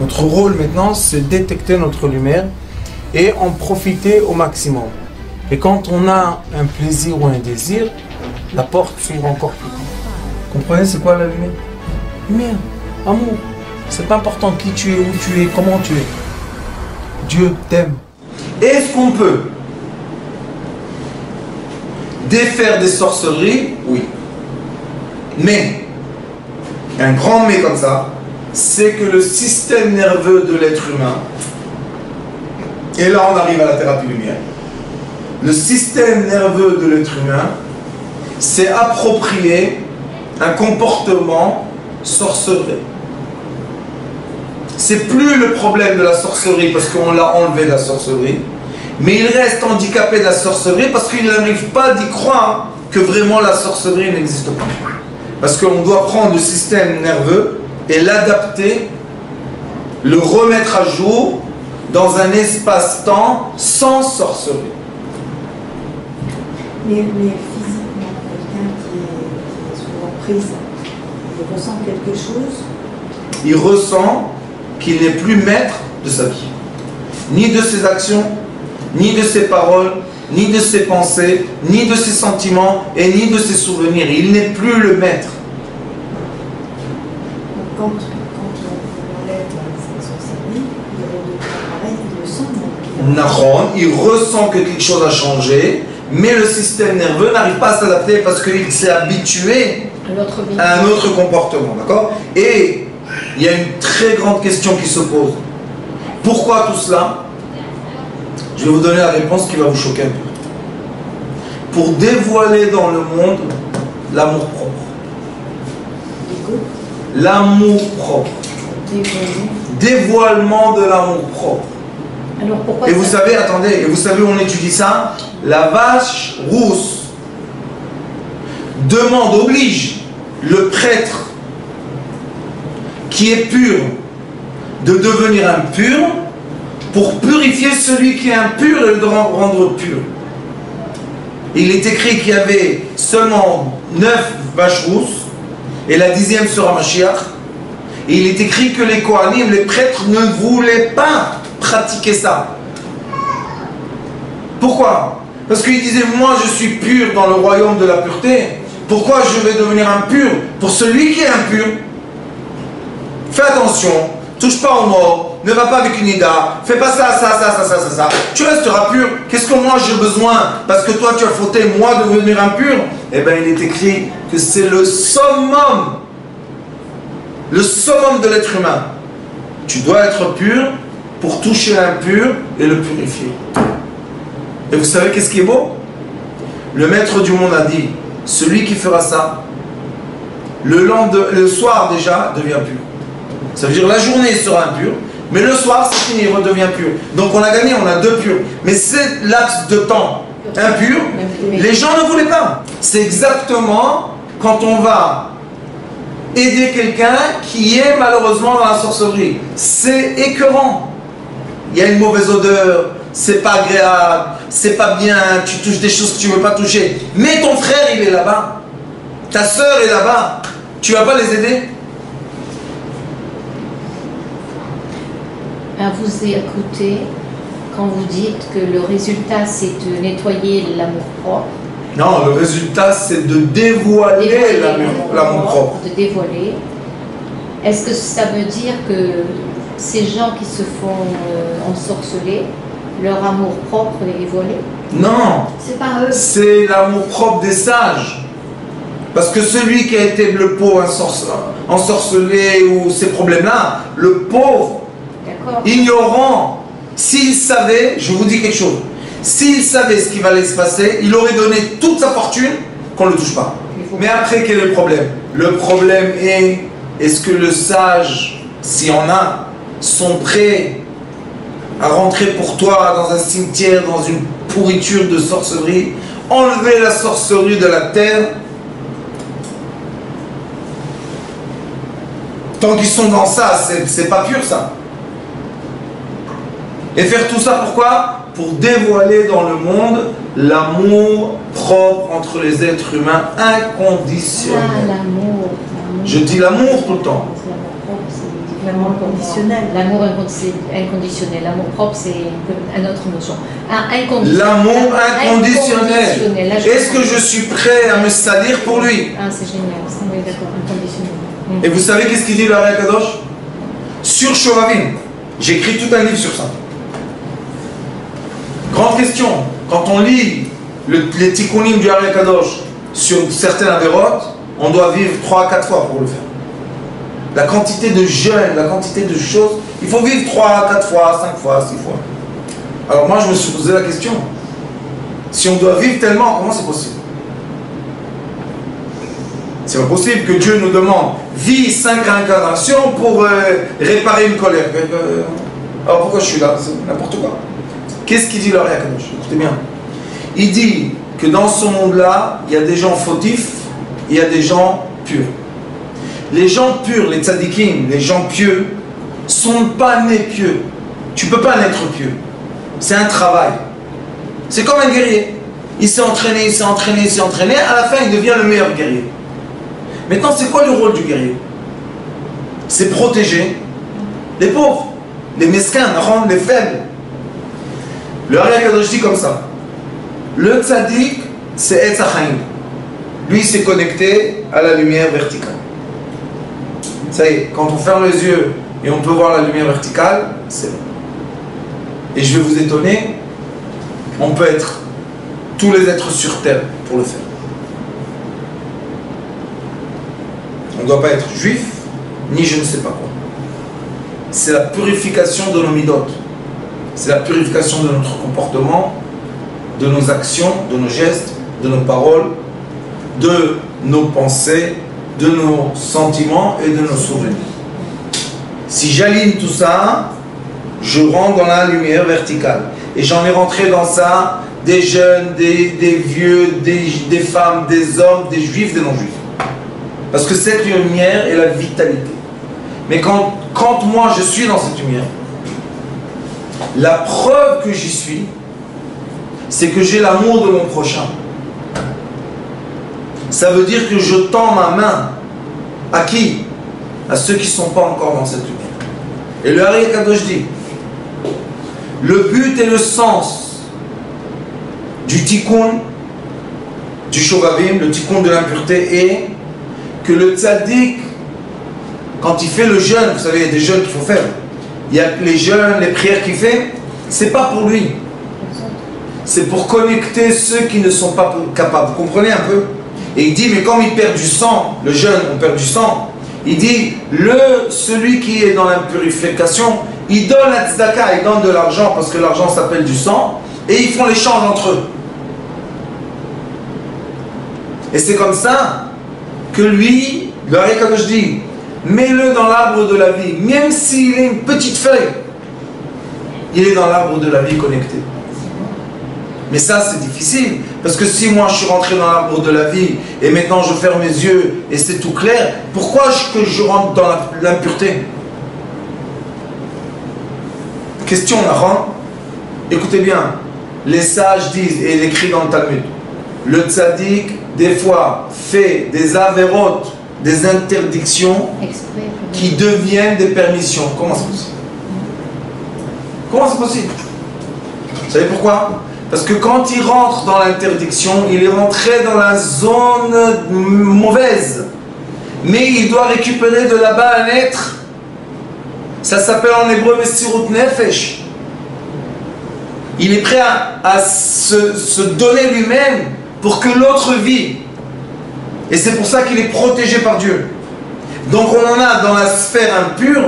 Notre rôle maintenant, c'est détecter notre lumière et en profiter au maximum. Et quand on a un plaisir ou un désir, la porte s'ouvre encore plus grand. Comprenez, c'est quoi la lumière? Lumière, amour. C'est pas important qui tu es, où tu es, comment tu es. Dieu t'aime. Est-ce qu'on peut défaire des sorcelleries? Oui. Mais, un grand mais comme ça, c'est que le système nerveux de l'être humain, et là on arrive à la thérapie lumière, le système nerveux de l'être humain s'est approprié un comportement sorcellerie. C'est plus le problème de la sorcellerie parce qu'on l'a enlevé de la sorcellerie, mais il reste handicapé de la sorcellerie parce qu'il n'arrive pas d'y croire que vraiment la sorcellerie n'existe pas. Parce qu'on doit prendre le système nerveux et l'adapter, le remettre à jour dans un espace-temps sans sorcellerie. Mais physiquement, quelqu'un qui est souvent présent, il ressent quelque chose? Il ressent qu'il n'est plus maître de sa vie, ni de ses actions, ni de ses paroles, ni de ses pensées, ni de ses sentiments et ni de ses souvenirs. Il n'est plus le maître. Quand on enlève son cerveau, il redevient pareil, il le sent. Il ressent que quelque chose a changé, mais le système nerveux n'arrive pas à s'adapter parce qu'il s'est habitué à un autre comportement. D'accord? Et il y a une très grande question qui se pose. Pourquoi tout cela? Je vais vous donner la réponse qui va vous choquer un peu. Pour dévoiler dans le monde l'amour propre. L'amour propre. Dévoilement de l'amour propre. Alors pourquoi et vous savez, attendez, et vous savez où on étudie ça? La vache rousse oblige le prêtre qui est pur de devenir impur pour purifier celui qui est impur et le rendre pur. Il est écrit qu'il y avait seulement 9 vaches rousses et la 10e sera Mashiach. Et il est écrit que les Kohanim, les prêtres, ne voulaient pas pratiquer ça. Pourquoi? Parce qu'ils disaient, moi je suis pur dans le royaume de la pureté. Pourquoi je vais devenir impur pour celui qui est impur? Fais attention, touche pas au mort, ne va pas avec une ida, fais pas ça. Tu resteras pur. Qu'est-ce que moi j'ai besoin? Parce que toi tu as fauté, moi de devenir impur? Eh bien il est écrit que c'est le summum de l'être humain. Tu dois être pur pour toucher l'impur et le purifier. Et vous savez qu'est-ce qui est beau? Le maître du monde a dit, celui qui fera ça, le soir déjà devient pur. Ça veut dire la journée sera impure, mais le soir c'est fini, il redevient pur. Donc on a gagné, on a 2 purs. Mais c'est laps de temps impur, les gens ne voulaient pas. C'est exactement quand on va aider quelqu'un qui est malheureusement dans la sorcellerie. C'est écœurant. Il y a une mauvaise odeur, c'est pas agréable, c'est pas bien, tu touches des choses que tu ne veux pas toucher. Mais ton frère il est là-bas, ta soeur est là-bas, tu vas pas les aider? À vous écouter, quand vous dites que le résultat c'est de nettoyer l'amour propre. Non, le résultat c'est de dévoiler l'amour propre. De dévoiler. Est-ce que ça veut dire que ces gens qui se font ensorceler, leur amour propre est volé? Non, c'est pas eux. C'est l'amour propre des sages. Parce que celui qui a été le pauvre ensorcelé ou ces problèmes-là, le pauvre, ignorant, s'il savait, je vous dis quelque chose, s'il savait ce qui va aller se passer, il aurait donné toute sa fortune qu'on ne le touche pas. Mais après, quel est le problème? Le problème est-ce que le sage, s'il y en a, sont prêts à rentrer pour toi dans un cimetière, dans une pourriture de sorcellerie, enlever la sorcellerie de la terre? Tant qu'ils sont dans ça, c'est pas pur ça. Et faire tout ça pourquoi? Pour dévoiler dans le monde l'amour propre entre les êtres inconditionnel. L'amour. Je dis l'amour tout le temps. L'amour inconditionnel. L'amour inconditionnel. L'amour propre, c'est une autre notion. L'amour inconditionnel. Est-ce que je suis prêt à me salir pour lui? Ah, c'est génial. Oui, d'accord, inconditionnel. Et vous savez qu'est-ce qu'il dit le Ari Kadosh? Sur Shovavim. J'ai écrit tout un livre sur ça. Grande question. Quand on lit les tikkunim du Ari Kadosh sur certaines avérotes, on doit vivre 3 à 4 fois pour le faire. La quantité de jeûnes, la quantité de choses, il faut vivre 3, 4 fois, 5 fois, 6 fois. Alors moi je me suis posé la question, si on doit vivre tellement, comment c'est possible? C'est pas possible que Dieu nous demande, vis 5 réincarnations pour réparer une colère. Alors pourquoi je suis là? C'est n'importe quoi. Qu'est-ce qu'il dit le Ari Kadosh? Écoutez bien. Il dit que dans ce monde-là, il y a des gens fautifs, il y a des gens purs. Les gens purs, les tzadikim, les gens pieux, sont pas nés pieux. Tu peux pas naître pieux. C'est un travail. C'est comme un guerrier. Il s'est entraîné, il s'est entraîné, il s'est entraîné. À la fin, il devient le meilleur guerrier. Maintenant, c'est quoi le rôle du guerrier? C'est protéger les pauvres, les mesquins, les faibles. Le Ari Kadosh dit comme ça. Le tzadik, c'est Etz HaChaim. Lui, il s'est connecté à la lumière verticale. Ça y est, quand on ferme les yeux et on peut voir la lumière verticale, c'est bon. Et je vais vous étonner, on peut être tous les êtres sur terre pour le faire. On ne doit pas être juif, ni je ne sais pas quoi. C'est la purification de nos midotes. C'est la purification de notre comportement, de nos actions, de nos gestes, de nos paroles, de nos pensées, de nos sentiments et de nos souvenirs. Si j'aligne tout ça, je rentre dans la lumière verticale. Et j'en ai rentré dans ça des jeunes, des vieux, des femmes, des hommes, des juifs, des non-juifs. Parce que cette lumière est la vitalité. Mais quand moi je suis dans cette lumière, la preuve que j'y suis, c'est que j'ai l'amour de mon prochain. Ça veut dire que je tends ma main à qui? À ceux qui ne sont pas encore dans cette lumière. Et le Ari Kadosh dit, le but et le sens du tikkun, du shovavim, le tikkun de l'impureté, est que le tzaddik, quand il fait le jeûne, vous savez, il y a des jeûnes qu'il faut faire. Il y a les jeûnes, les prières qu'il fait, c'est pas pour lui. C'est pour connecter ceux qui ne sont pas capables. Vous comprenez un peu? Et il dit, mais comme il perd du sang, le jeûne, on perd du sang, il dit, celui qui est dans l'impurification, il donne la tzedaka, il donne de l'argent, parce que l'argent s'appelle du sang, et ils font l'échange entre eux. Et c'est comme ça que lui, le Ari Kadosh dit, mets-le dans l'arbre de la vie, même s'il est une petite feuille, il est dans l'arbre de la vie connecté. Mais ça c'est difficile, parce que si moi je suis rentré dans l'arbre de la vie, et maintenant je ferme mes yeux, et c'est tout clair, pourquoi que je rentre dans l'impureté? Question Naran, écoutez bien, les sages disent, et il écrit dans le Talmud, le tzaddik, des fois, fait des avérotes, des interdictions qui deviennent des permissions. Comment c'est possible? Comment c'est possible? Vous savez pourquoi? Parce que quand il rentre dans l'interdiction, il est rentré dans la zone mauvaise. Mais il doit récupérer de là-bas un être. Ça s'appelle en hébreu Messirut Nefesh. Il est prêt à se donner lui-même pour que l'autre vit. Et c'est pour ça qu'il est protégé par Dieu. Donc on en a dans la sphère impure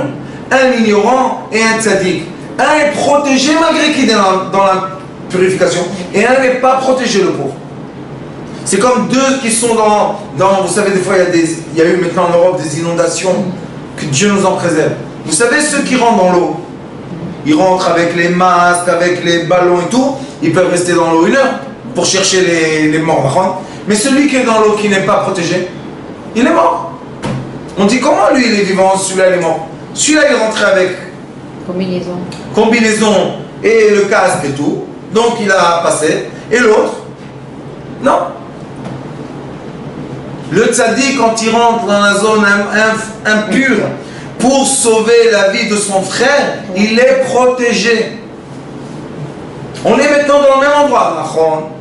un ignorant et un tzaddik. Un est protégé malgré qu'il est dans la purification, et un n'est pas protégé, le pauvre. C'est comme deux qui sont dans vous savez, des fois il y a eu maintenant en Europe des inondations, que Dieu nous en préserve. Vous savez, ceux qui rentrent dans l'eau, ils rentrent avec les masques, avec les ballons et tout, ils peuvent rester dans l'eau 1 heure pour chercher les morts. Mais celui qui est dans l'eau, qui n'est pas protégé, il est mort. On dit, comment lui il est vivant, celui-là il est mort? Celui-là il est rentré avec combinaison et le casque et tout, donc il a passé, et l'autre, non. Le tzaddik, quand il rentre dans la zone impure, pour sauver la vie de son frère, il est protégé. On est maintenant dans le même endroit.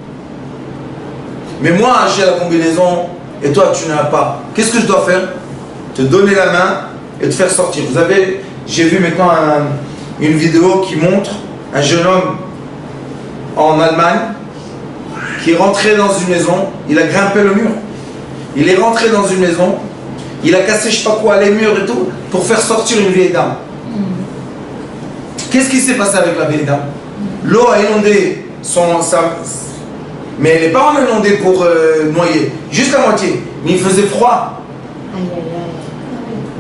Mais moi, j'ai la combinaison et toi, tu n'as pas. Qu'est-ce que je dois faire? Te donner la main et te faire sortir. Vous avez, j'ai vu maintenant une vidéo qui montre un jeune homme en Allemagne qui est rentré dans une maison, il a grimpé le mur. Il est rentré dans une maison, il a cassé je sais pas quoi, les murs et tout, pour faire sortir une vieille dame. Qu'est-ce qui s'est passé avec la vieille dame? L'eau a inondé mais elle n'est pas inondée pour noyer, juste la moitié. Mais il faisait froid.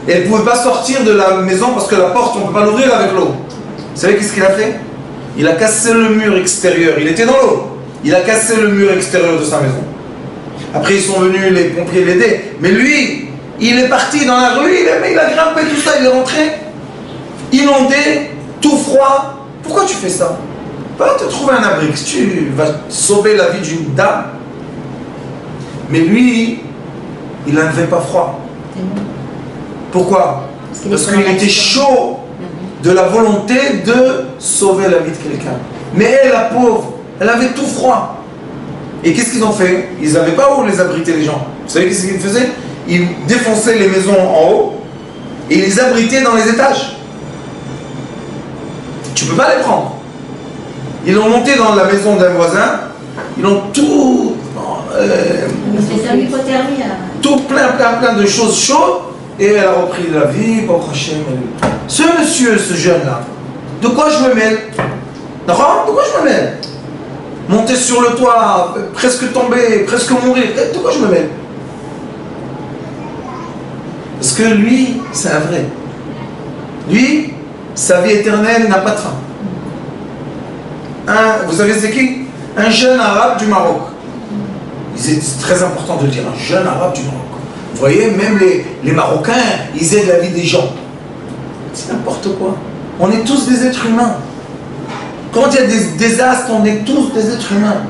Et elle ne pouvait pas sortir de la maison parce que la porte, on ne peut pas l'ouvrir avec l'eau. Vous savez qu'est-ce qu'il a fait? Il a cassé le mur extérieur. Il était dans l'eau. Il a cassé le mur extérieur de sa maison. Après, ils sont venus les pompiers l'aider. Mais lui, il est parti dans la rue, il a grimpé tout ça, il est rentré. Inondé, tout froid. Pourquoi tu fais ça? Va te trouver un abri. Tu vas sauver la vie d'une dame. Mais lui, il n'avait pas froid. Pourquoi? Parce qu'il était chaud de la volonté de sauver la vie de quelqu'un. Mais elle, la pauvre, elle avait tout froid. Et qu'est-ce qu'ils ont fait? Ils n'avaient pas où les abriter les gens. Vous savez qu'est-ce qu'ils faisaient? Ils défonçaient les maisons en haut et ils les abritaient dans les étages. Tu ne peux pas les prendre. Ils l'ont monté dans la maison d'un voisin, ils ont tout... tout plein de choses chaudes, et elle a repris la vie, pour Hachem. Ce monsieur, ce jeune-là, de quoi je me mêle? D'accord? De quoi je me mêle? Monter sur le toit, presque tomber, presque mourir, de quoi je me mêle? Parce que lui, c'est un vrai. Lui, sa vie éternelle n'a pas de fin. Vous savez c'est qui? Un jeune arabe du Maroc. C'est très important de le dire, un jeune arabe du Maroc. Vous voyez, même les Marocains, ils aident la vie des gens. C'est n'importe quoi. On est tous des êtres humains. Quand il y a des désastres, on est tous des êtres humains.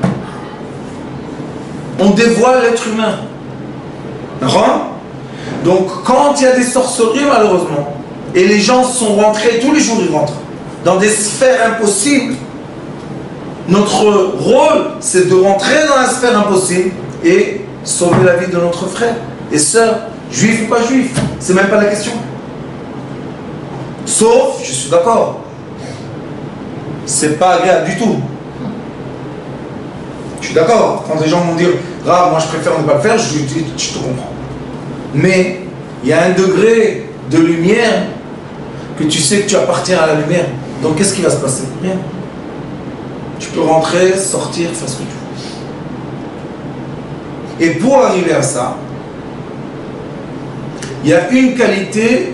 On dévoile l'être humain. D'accord? Donc, quand il y a des sorcelleries, malheureusement, et les gens sont rentrés, tous les jours ils rentrent, dans des sphères impossibles, notre rôle, c'est de rentrer dans la sphère impossible et sauver la vie de notre frère et sœur, juif ou pas juif, c'est même pas la question. Sauf, je suis d'accord, c'est pas agréable du tout. Je suis d'accord, quand les gens vont dire, grave, moi je préfère ne pas le faire, je te comprends. Mais il y a un degré de lumière que tu sais que tu appartiens à la lumière. Donc qu'est-ce qui va se passer? Rien. Tu peux rentrer, sortir, faire ce que tu veux. Et pour arriver à ça, il y a une qualité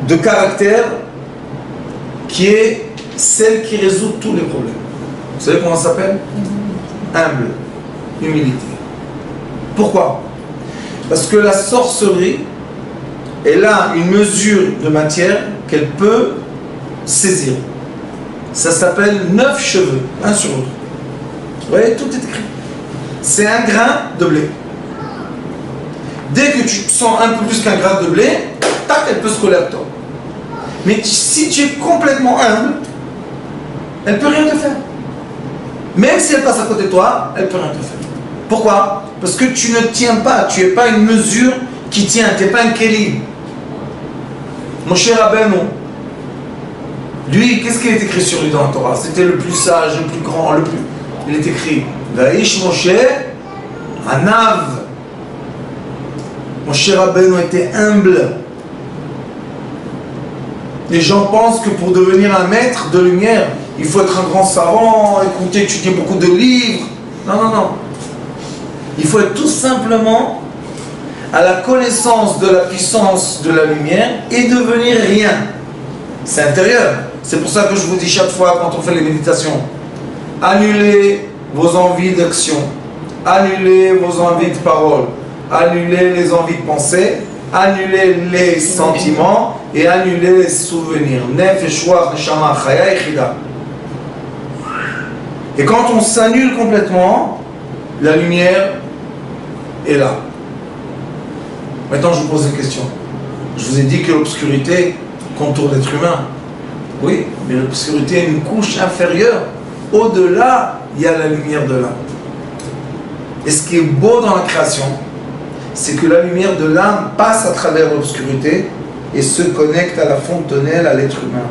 de caractère qui est celle qui résout tous les problèmes. Vous savez comment ça s'appelle? Humble, humilité. Pourquoi? Parce que la sorcellerie, elle a une mesure de matière qu'elle peut saisir. Ça s'appelle 9 cheveux, un sur l'autre. Vous voyez, tout est écrit. C'est un grain de blé. Dès que tu sens un peu plus qu'un grain de blé, tac, elle peut se coller à toi. Mais si tu es complètement humble, elle ne peut rien te faire. Même si elle passe à côté de toi, elle ne peut rien te faire. Pourquoi? Parce que tu ne tiens pas, tu n'es pas une mesure qui tient, tu n'es pas un kéli. Moshe Rabbeinu, lui, qu'est-ce qui est écrit sur lui dans la Torah? C'était le plus sage, le plus grand, le plus... Il est écrit Vaïsh Moshe Anav. Moshe Rabbeinu était humble. Les gens pensent que pour devenir un maître de lumière, il faut être un grand savant, écouter, étudier beaucoup de livres. Non, non, non. Il faut être tout simplement à la connaissance de la puissance de la lumière et devenir rien. C'est intérieur. C'est pour ça que je vous dis chaque fois quand on fait les méditations, annulez vos envies d'action, annulez vos envies de parole, annulez les envies de pensée, annulez les sentiments et annulez les souvenirs. Et quand on s'annule complètement, la lumière est là. Maintenant je vous pose une question. Je vous ai dit que l'obscurité contourne l'être humain. Oui, mais l'obscurité est une couche inférieure. Au-delà, il y a la lumière de l'âme. Et ce qui est beau dans la création, c'est que la lumière de l'âme passe à travers l'obscurité et se connecte à la fontanelle, à l'être humain.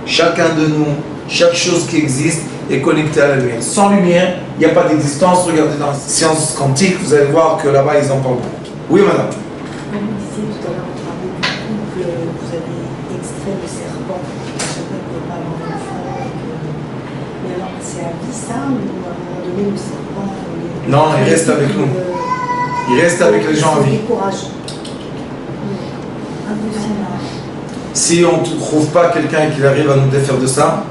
Chacun de nous, chaque chose qui existe est connectée à la lumière. Sans lumière, il n'y a pas d'existence. Regardez dans la science quantique, vous allez voir que là-bas, ils en parlent beaucoup. Oui, madame. Vous disiez tout à l'heure, on parlait du coup que vous avez extrait le serpent. Je sais pas que pas l'enfant. Mais alors, c'est à vie ça, ou à un moment donné, le serpent. Non, il reste avec nous. Il reste avec les gens en vie. Décourageant. Impossible. Si on ne trouve pas quelqu'un qui arrive à nous défaire de ça,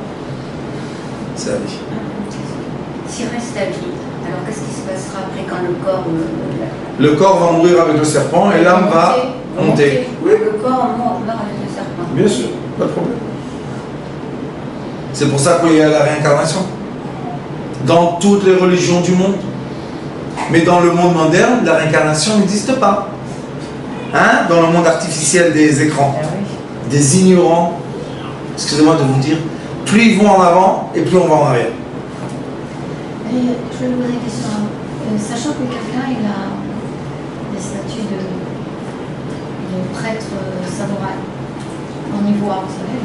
c'est la vie. S'il reste à vie, alors qu'est-ce qui se passera après quand le corps... Le corps va mourir avec le serpent et l'âme va monter. Oui. Le corps meurt avec le serpent. Bien sûr, pas de problème. C'est pour ça qu'il y a la réincarnation. Dans toutes les religions du monde. Mais dans le monde moderne, la réincarnation n'existe pas. Hein? Dans le monde artificiel des écrans. Des ignorants, excusez-moi de vous dire, plus ils vont en avant et plus on va en arrière. Et je vais vous poser une question. Sachant que quelqu'un il a des statuts de prêtre samouraï en ivoire, vous savez,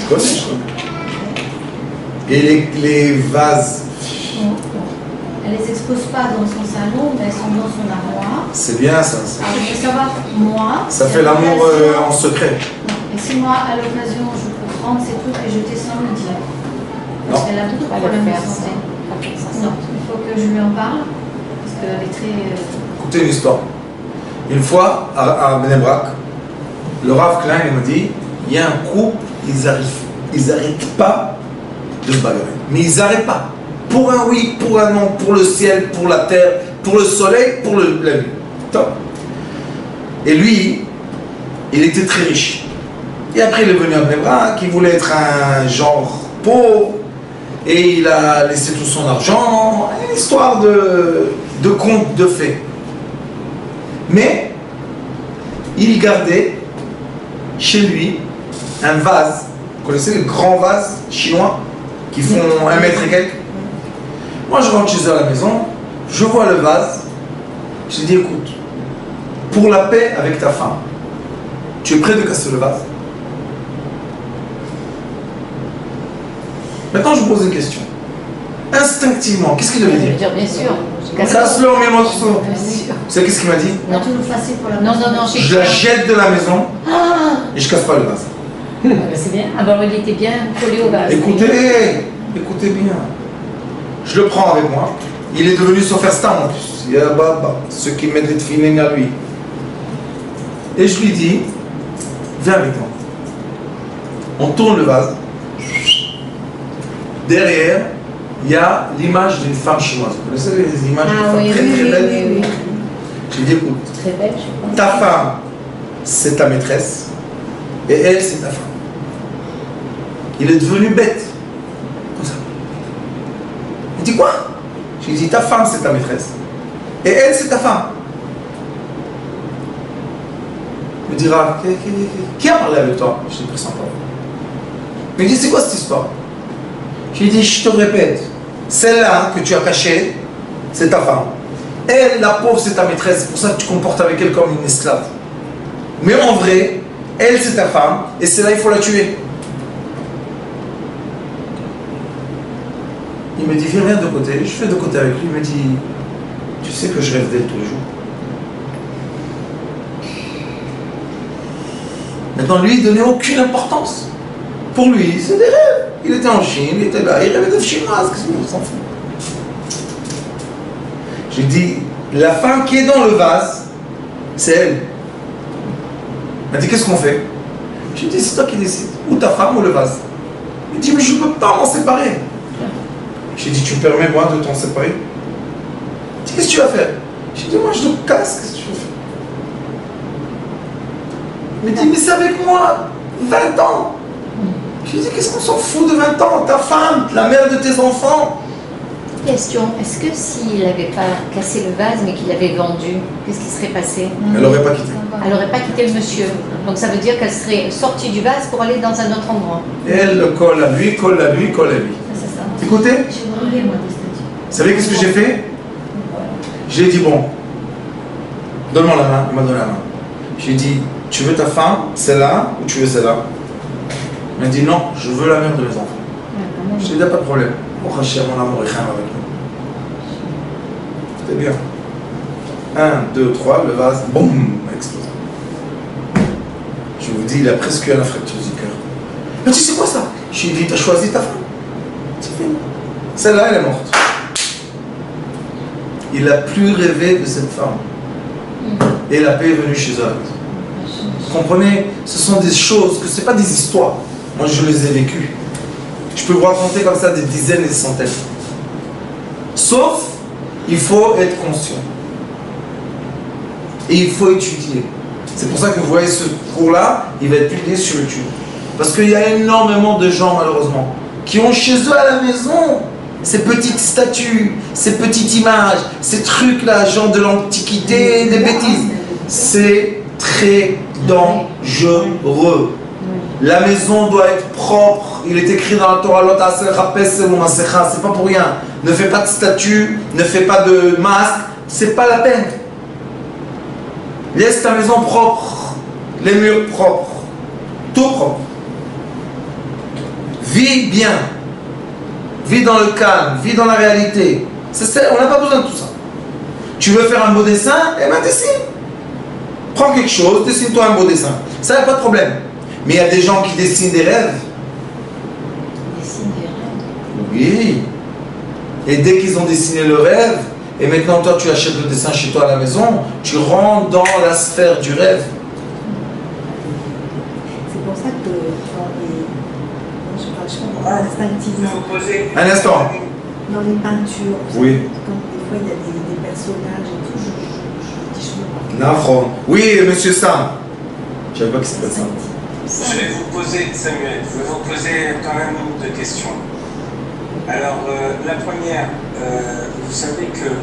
Je connais. Et les vases. Elle les expose pas dans son salon, mais elles sont dans son armoire. C'est bien ça. Alors je veux savoir, moi... Ça fait l'amour en secret. Et si moi, à l'occasion, je peux prendre ces trucs et jeter sans le dire, parce qu'elle a beaucoup de problèmes de santé. Non, il faut que je lui en parle, parce qu'elle est très... Écoutez une histoire. Une fois, à Benebrak, le Rav Klein il m'a dit, il y a un couple, ils n'arrêtent pas de se bagarrer. Mais ils n'arrêtent pas. Pour un oui, pour un non, pour le ciel, pour la terre, pour le soleil, pour la nuit. Top. Et lui, il était très riche. Et après, il est venu à Benebrak, il voulait être un genre pauvre, et il a laissé tout son argent, une histoire de conte de fées. Mais, il gardait chez lui un vase. Vous connaissez les grands vases chinois qui font 1 mètre et quelques? Moi, je rentre chez eux à la maison, je vois le vase, je lui dis, écoute, pour la paix avec ta femme, tu es prêt de casser le vase? Maintenant, je vous pose une question. Instinctivement, qu'est-ce qu'il devait dire? Bien sûr. Casse-le en mes morceaux. Bien sûr. Vous savez qu'est-ce qu'il m'a dit? Non, toujours facile pour la... Non, Je la jette de la maison et je casse pas le vase. C'est bien. Ah ben, il était bien collé au vase. Écoutez bien. Je le prends avec moi. Il est devenu Soferstam en plus. Il y a ceux qui mettent les tefilines à lui. Et je lui dis, viens avec moi. On tourne le vase. Derrière, il y a l'image d'une femme chinoise. Vous connaissez les images d'une femme très belle? Oui. Je lui dis, écoute, Très belle, je pense. ta femme, c'est ta maîtresse. Et elle, c'est ta femme. Il est devenu bête. Comme ça. Il dit quoi? Je lui dis, ta femme, c'est ta maîtresse. Et elle, c'est ta femme. Il me dira, qui a parlé avec toi? Je l'ai pris sans parole. Il me dit, c'est quoi cette histoire? Je lui dis, je te répète, celle-là que tu as cachée, c'est ta femme. Elle, la pauvre, c'est ta maîtresse. C'est pour ça que tu comportes avec elle comme une esclave. Mais en vrai, elle, c'est ta femme. Et celle-là, il faut la tuer. Il me dit, viens de côté. Je fais de côté avec lui. Il me dit, tu sais que je rêve d'elle tous les jours. Maintenant, lui, il ne donnait aucune importance. Pour lui, c'est des rêves. Il était en Chine, il était là, il rêvait de chinoise. Qu'est-ce qu'on s'en fout? J'ai dit, la femme qui est dans le vase, c'est elle. Elle m'a dit, qu'est-ce qu'on fait? J'ai dit, c'est toi qui décides. Ou ta femme ou le vase. Il dit, mais je ne peux pas m'en séparer. J'ai dit, tu me permets moi de t'en séparer? Il dit, qu'est-ce que tu vas faire? J'ai dit, moi je te casse, qu'est-ce que tu vas faire? Il me dit, mais c'est avec moi, 20 ans. J'ai dit, qu'est-ce qu'on s'en fout de 20 ans? Ta femme, la mère de tes enfants. Question, est-ce que s'il n'avait pas cassé le vase mais qu'il l'avait vendu, qu'est-ce qui serait passé? Elle n'aurait pas quitté. Elle n'aurait pas quitté le monsieur. Donc ça veut dire qu'elle serait sortie du vase pour aller dans un autre endroit. Elle le colle à lui, colle à lui, colle à lui. C'est ça. Écoutez, vous savez qu'est-ce que j'ai fait? J'ai dit bon, donne-moi la main, il m'a donné la main. J'ai dit, tu veux ta femme, celle-là, ou tu veux celle-là? Il m'a dit non, je veux la mère de mes enfants. Je lui ai dit, pas de problème. Mon Hachem, mon amour est avec nous. C'était bien. 1, 2, 3, le vase, boum, a explosé. Je vous dis, il a presque eu un infarctus du cœur. Mais tu sais quoi ça? Je lui ai dit, t'as choisi ta femme. C'est fini. Celle-là, elle est morte. Il n'a plus rêvé de cette femme. Et la paix est venue chez eux. Vous comprenez? Ce sont des choses que ce n'est pas des histoires. Moi, je les ai vécues. Je peux vous raconter comme ça des dizaines et des centaines. Sauf, il faut être conscient. Et il faut étudier. C'est pour ça que vous voyez ce cours-là, il va être publié sur YouTube. Parce qu'il y a énormément de gens, malheureusement, qui ont chez eux à la maison ces petites statues, ces petites images, ces trucs-là, genre de l'Antiquité, des bêtises. C'est très dangereux. La maison doit être propre. Il est écrit dans la Torah, c'est pas pour rien. Ne fais pas de statue, ne fais pas de masque, c'est pas la peine. Laisse ta maison propre, les murs propres, tout propre. Vis bien, vis dans le calme, vis dans la réalité. On n'a pas besoin de tout ça. Tu veux faire un beau dessin, eh bien dessine. Prends quelque chose, dessine-toi un beau dessin. Ça, il n'y a pas de problème. Mais il y a des gens qui dessinent des rêves. Dessinent des rêves? Oui. Et dès qu'ils ont dessiné le rêve, et maintenant toi tu achètes le dessin chez toi à la maison, tu rentres dans la sphère du rêve. C'est pour ça que je parle instinctivement. Un instant. Dans les peintures, oui. Quand des fois il y a des personnages et tout, je dis Nahon. Oui, monsieur Sam. Je ne savais pas que c'était ça. Je vais vous poser, Samuel, je vais vous poser quand même deux questions. Alors, la première, vous savez que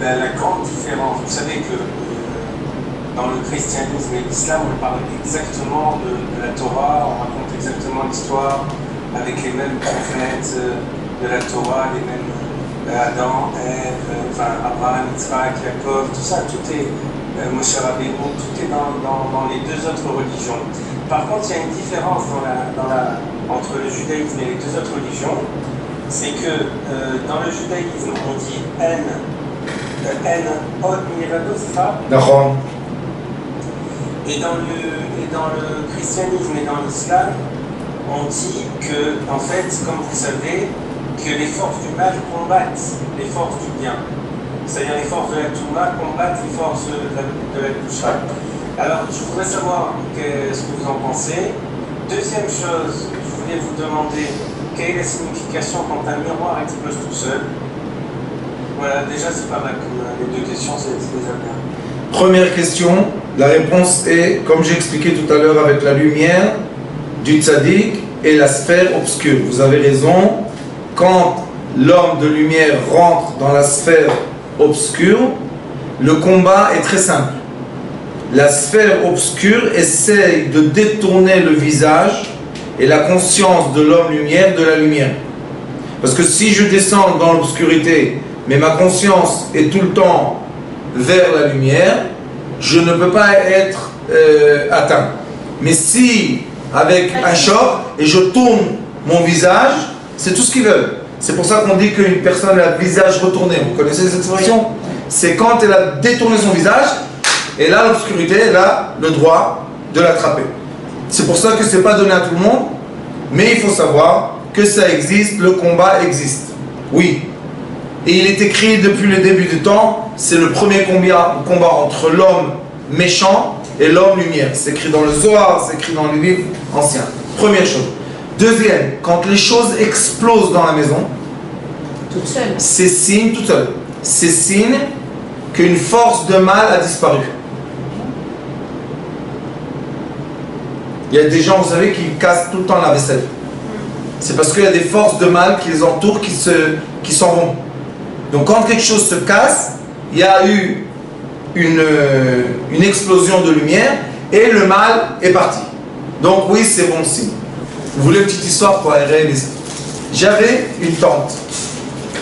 la grande différence, vous savez que dans le christianisme et l'islam, on parle exactement de la Torah, on raconte exactement l'histoire avec les mêmes prophètes de la Torah, les mêmes Adam, Ève, Abraham, Yitzhak, Yaakov, tout ça, tout est Moshe Rabbeinu, tout est dans les deux autres religions. Par contre, il y a une différence entre le judaïsme et les deux autres religions, c'est que dans le judaïsme, on dit od milado, c'est ça? D'accord. Et dans le christianisme et dans l'islam, on dit que, en fait, comme vous savez, que les forces du mal combattent les forces du bien. C'est-à-dire les forces de la Touma combattent les forces de la Kusha. Alors, je voudrais savoir ce que vous en pensez. Deuxième chose, je voulais vous demander quelle est la signification quand un miroir explose tout seul. Voilà, déjà c'est pas mal comme les deux questions, c'est déjà bien. Première question, la réponse est, comme j'ai expliqué tout à l'heure avec la lumière du tzaddik et la sphère obscure. Vous avez raison, quand l'homme de lumière rentre dans la sphère obscure, le combat est très simple. La sphère obscure essaye de détourner le visage et la conscience de l'homme lumière de la lumière. Parce que si je descends dans l'obscurité, mais ma conscience est tout le temps vers la lumière, je ne peux pas être atteint. Mais si, avec un choc, et je tourne mon visage, c'est tout ce qu'ils veulent. C'est pour ça qu'on dit qu'une personne a le visage retourné. Vous connaissez cette expression? C'est quand elle a détourné son visage, et là, l'obscurité, elle a le droit de l'attraper. C'est pour ça que ce n'est pas donné à tout le monde, mais il faut savoir que ça existe, le combat existe. Oui. Et il est écrit depuis le début du temps, c'est le premier combat entre l'homme méchant et l'homme lumière. C'est écrit dans le Zohar, c'est écrit dans les livres anciens. Première chose. Deuxième, quand les choses explosent dans la maison, c'est signe, toute seule, c'est signe qu'une force de mal a disparu. Il y a des gens, vous savez, qui cassent tout le temps la vaisselle. C'est parce qu'il y a des forces de mal qui les entourent, qui s'en vont. Donc quand quelque chose se casse, il y a eu une explosion de lumière et le mal est parti. Donc oui, c'est bon signe. Vous voulez une petite histoire pour aérer les... J'avais une tante,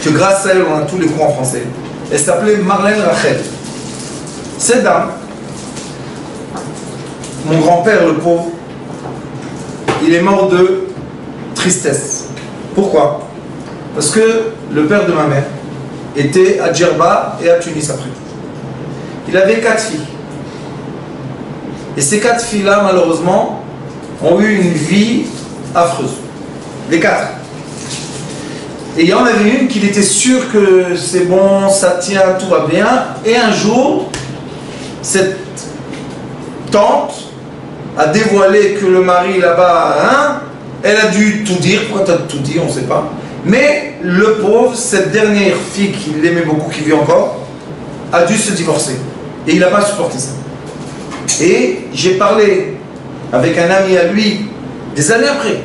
que grâce à elle, on a tous les cours en français. Elle s'appelait Marlène Rachel. Cette dame, mon grand-père, le pauvre, il est mort de tristesse. Pourquoi? Parce que le père de ma mère était à Djerba et à Tunis après. Il avait 4 filles. Et ces 4 filles-là, malheureusement, ont eu une vie affreuse. Les 4. Et il y en avait une qu'il était sûr que c'est bon, ça tient, tout va bien. Et un jour, cette tante a dévoilé que le mari là-bas, hein, elle a dû tout dire. Pourquoi tu as tout dit, on ne sait pas. Mais le pauvre, cette dernière fille qu'il aimait beaucoup, qui vit encore, a dû se divorcer. Et il n'a pas supporté ça. Et j'ai parlé avec un ami à lui, des années après.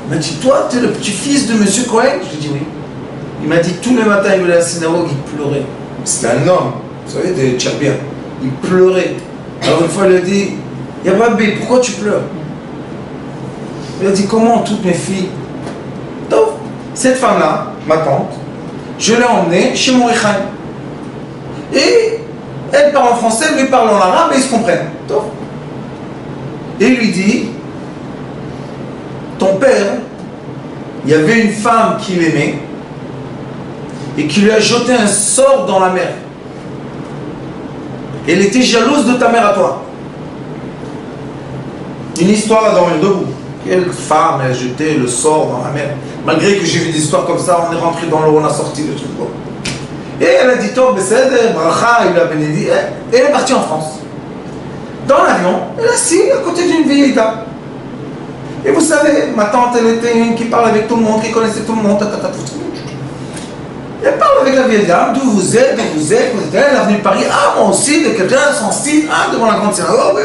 Il m'a dit, toi, tu es le petit-fils de M. Cohen? Je lui ai dit oui. Il m'a dit, tous les matins, il allait à la synagogue, il pleurait. C'était un homme, vous savez, des Tcherbiens. Il pleurait. Alors une fois, il a dit, Yababi, pourquoi tu pleures? Il a dit, comment toutes mes filles? Donc, cette femme-là, ma tante, je l'ai emmenée chez mon Echaim. Et elle parle en français, lui parle en arabe, et ils se comprennent. Donc, et il lui dit, ton père, il y avait une femme qu'il aimait et qui lui a jeté un sort dans la mer. Elle était jalouse de ta mère à toi. Une histoire à dormir debout. Quelle femme a jeté le sort dans la mer? Malgré que j'ai vu des histoires comme ça, on est rentré dans l'eau, on a sorti le truc. Et elle a dit, Tov, Beseder, Bracha, il l'a bénédit. Et elle est partie en France. Dans l'avion, elle est assise à côté d'une vieille dame. Et vous savez, ma tante, elle était une qui parle avec tout le monde, qui connaissait tout le monde. Elle parle avec la vieille dame, d'où vous êtes, elle est venue de Paris. Ah, moi aussi, de quelqu'un, son style, ah, devant la grande synagogue.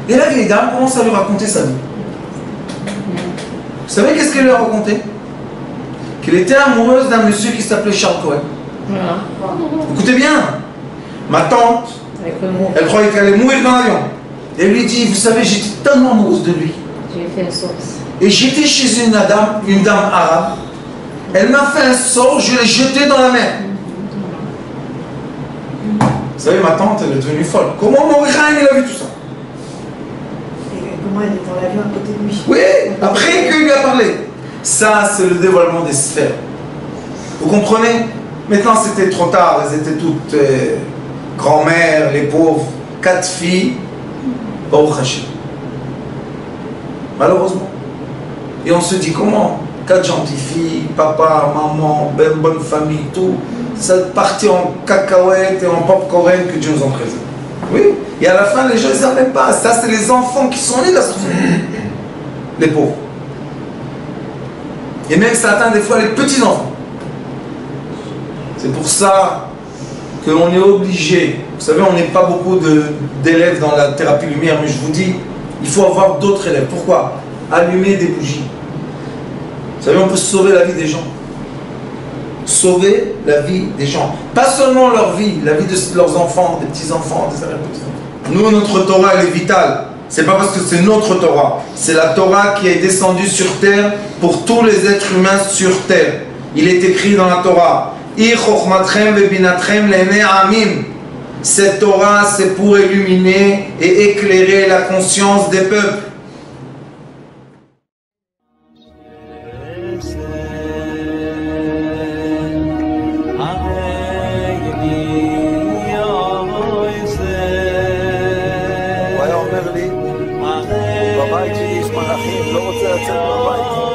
Et la vieille dame commence à lui raconter sa vie. Vous savez qu'est-ce qu'elle lui a raconté? Qu'elle était amoureuse d'un monsieur qui s'appelait Charles Cohen. Écoutez bien, ma tante, elle croyait qu'elle allait mourir dans l'avion. Et elle lui dit, vous savez, j'étais tellement amoureuse de lui. J'ai fait une source. Et j'étais chez une dame arabe. Elle m'a fait un sort, je l'ai jeté dans la mer. Vous savez, ma tante, elle est devenue folle. Comment mon Echaim, il a vu tout ça? Et comment elle est dans l'avion à côté de lui? Oui, après qu'il lui a parlé. Ça, c'est le dévoilement des sphères. Vous comprenez? Maintenant, c'était trop tard. Elles étaient toutes grand-mères, les pauvres. 4 filles. Baruch Hashem. Malheureusement. Et on se dit comment? 4 gentilles filles, papa, maman, bonne famille, tout. Ça partit en cacahuètes et en popcorn que Dieu nous en préserve. Oui. Et à la fin, les gens ne savent même pas. Ça, c'est les enfants qui sont nés dans ce monde. Les pauvres. Et même ça atteint des fois les petits-enfants. C'est pour ça que l'on est obligé. Vous savez, on n'est pas beaucoup d'élèves dans la thérapie lumière, mais je vous dis, il faut avoir d'autres élèves. Pourquoi? Allumer des bougies. Vous savez, on peut sauver la vie des gens. Sauver la vie des gens. Pas seulement leur vie, la vie de leurs enfants, des petits-enfants, des arrière-petits-enfants. Nous, notre Torah, elle est vitale. C'est pas parce que c'est notre Torah. C'est la Torah qui est descendue sur terre pour tous les êtres humains sur terre. Il est écrit dans la Torah. Cette Torah, c'est pour illuminer et éclairer la conscience des peuples. הוא היה אומר לי, בבית שלי יש מלאכים, לא רוצה לצאת מהבית.